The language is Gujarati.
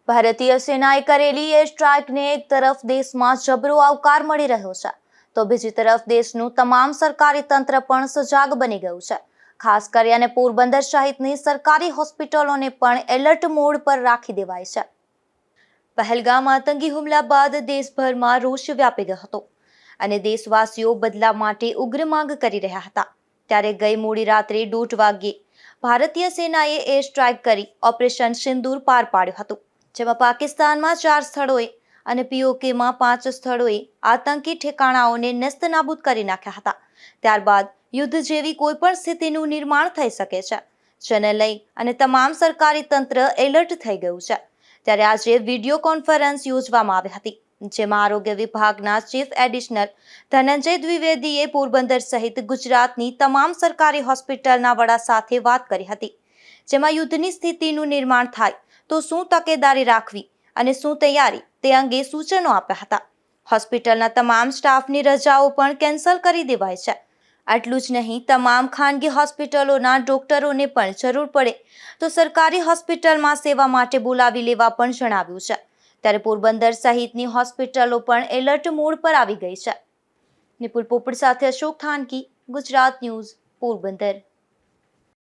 ભારતીય સેનાએ કરેલી એર સ્ટ્રાઇકને એક તરફ દેશમાં જબરો આવકાર મળી રહ્યો છે, તો બીજી તરફ દેશનું તમામ સરકારી તંત્ર પણ સજાગ બની ગયું છે. ખાસ કરીને પોરબંદર સહિતની સરકારી હોસ્પિટલોને પણ એલર્ટ મોડ પર રાખી દેવાય છે. પહેલગામ આતંકી હુમલા બાદ દેશભરમાં રોષ વ્યાપી ગયો હતો અને દેશવાસીઓ બદલા માટે ઉગ્ર માંગ કરી રહ્યા હતા. ત્યારે ગઈ મોડી રાત્રે 1:30 વાગ્યે ભારતીય સેનાએ એર સ્ટ્રાઇક કરી ઓપરેશન સિંદૂર પાર પાડ્યું હતું, જેમાં પાકિસ્તાનમાં 4 સ્થળોએ અને પીઓકેમાં 5 સ્થળોએ આતંકી ઠેકાણાઓને નેસ્તનાબૂદ કરી નાખ્યા હતા. ત્યારબાદ યુદ્ધ જેવી કોઈપણ સ્થિતિનું નિર્માણ થઈ શકે છે, જેને લઈ અને તમામ સરકારી તંત્ર એલર્ટ થઈ ગયું છે. ત્યારે આજે વિડીયો કોન્ફરન્સ યોજવામાં આવી હતી, જેમાં આરોગ્ય વિભાગના ચીફ એડિશનલ ધનંજય દ્વિવેદીએ પોરબંદર સહિત ગુજરાતની તમામ સરકારી હોસ્પિટલના વડા સાથે વાત કરી હતી, જેમાં યુદ્ધની સ્થિતિનું નિર્માણ થાય તો શું તકેદારી રાખવી અને શું તૈયારી તે અંગે સૂચનો આપ્યા હતા. હોસ્પિટલના તમામ સ્ટાફની રજાઓ પણ કેન્સલ કરી દેવાય છે. આટલું જ નહીં, તમામ ખાનગી હોસ્પિટલોના ડોક્ટરોને પણ જરૂર પડે તો સરકારી હોસ્પિટલમાં સેવા માટે બોલાવી લેવા પણ જણાવ્યું છે. ત્યારે પોરબંદર સહિતની હોસ્પિટલો પણ એલર્ટ મોડ પર આવી ગઈ છે. નિપુલ પોપટ સાથે અશોક થાનકી, ગુજરાત ન્યૂઝ, પોરબંદર.